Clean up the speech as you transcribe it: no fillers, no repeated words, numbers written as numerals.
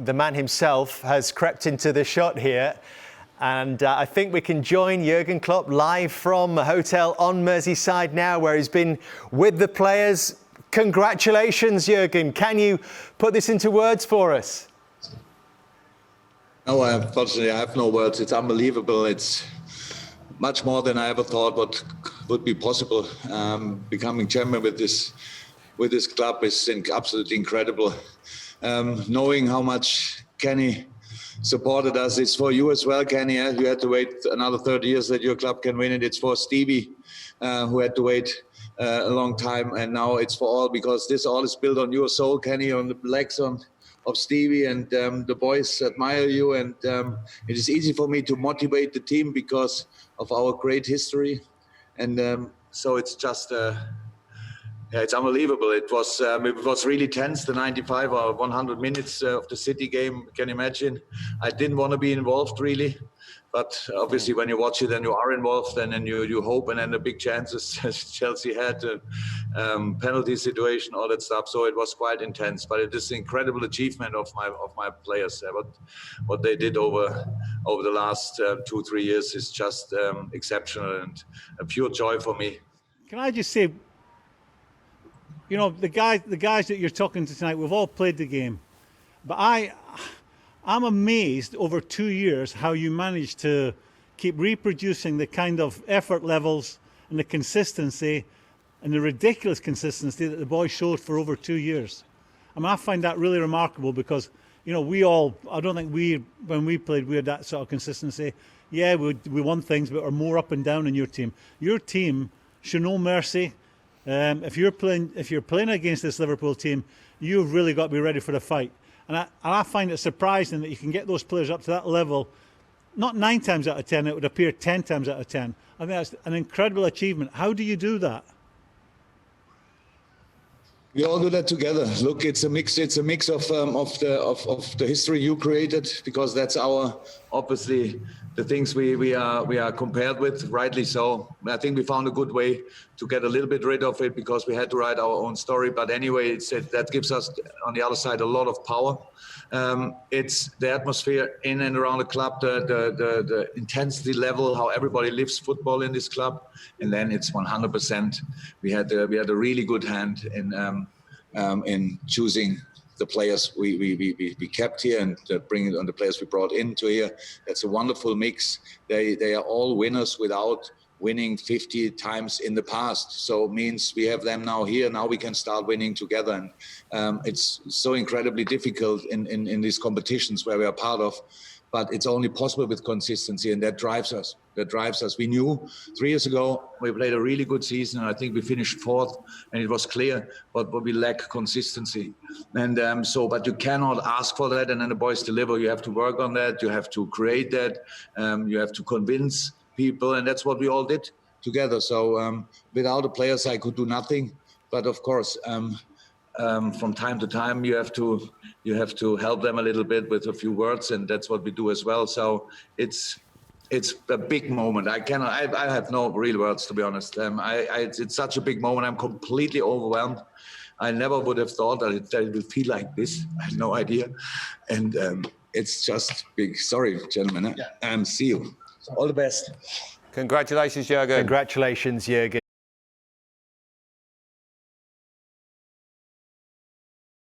the man himself has crept into the shot here. And I think we can join Jurgen Klopp live from a hotel on Merseyside now, where he's been with the players. Congratulations, Jurgen. Can you put this into words for us? No, unfortunately, I have no words. It's unbelievable. It's much more than I ever thought what would be possible. Becoming chairman with this club is absolutely incredible. Knowing how much Kenny supported us, it's for you as well, Kenny. You had to wait another 30 years that your club can win it. It's for Stevie, who had to wait a long time, and now it's for all, because this all is built on your soul, Kenny, on the legs of Stevie, and the boys admire you, and it is easy for me to motivate the team because of our great history, and so it's just it's unbelievable. It was really tense, the 95 or 100 minutes of the City game. Can you imagine? I didn't want to be involved really, but obviously when you watch it and you are involved, and then you hope, and then the big chances Chelsea had, penalty situation, all that stuff. So it was quite intense, but it is an incredible achievement of my players. What they did over the last 2-3 years is just exceptional and a pure joy for me. Can I just say, you know, the guys that you're talking to tonight, we've all played the game, but I'm amazed over 2 years how you managed to keep reproducing the kind of effort levels and the consistency and the ridiculous consistency that the boys showed for over 2 years. I mean, I find that really remarkable because, you know, I don't think when we played, we had that sort of consistency. Yeah, we won things, but are more up and down in your team. Your team show no mercy. If you're playing against this Liverpool team, you've really got to be ready for the fight. And I find it surprising that you can get those players up to that level, not 9 times out of 10, it would appear 10 times out of 10. I think that's an incredible achievement. How do you do that? We all do that together. Look, it's a mix of the history you created, because that's obviously the things we are compared with, rightly so. I think we found a good way to get a little bit rid of it, because we had to write our own story. But anyway, that gives us on the other side a lot of power. It's the atmosphere in and around the club, the intensity level, how everybody lives football in this club, and then it's 100%. We had a really good hand in choosing the players we kept here, and bringing on the players we brought into here. That's a wonderful mix. They are all winners without winning 50 times in the past. So it means we have them now here. Now we can start winning together. And it's so incredibly difficult in these competitions where we are part of. But it's only possible with consistency, and that drives us. We knew 3 years ago we played a really good season, and I think we finished 4th, and it was clear, but we lack consistency. And but you cannot ask for that, and then the boys deliver. You have to work on that. You have to create that. You have to convince people, and that's what we all did together. So without the players, I could do nothing. But of course, from time to time, you have to help them a little bit with a few words, and that's what we do as well. So it's a big moment. I have no real words, to be honest. It's such a big moment. I'm completely overwhelmed. I never would have thought that it would feel like this. I had no idea, and it's just big. Sorry, gentlemen. See you. All the best. Congratulations, Jurgen. Congratulations, Jurgen.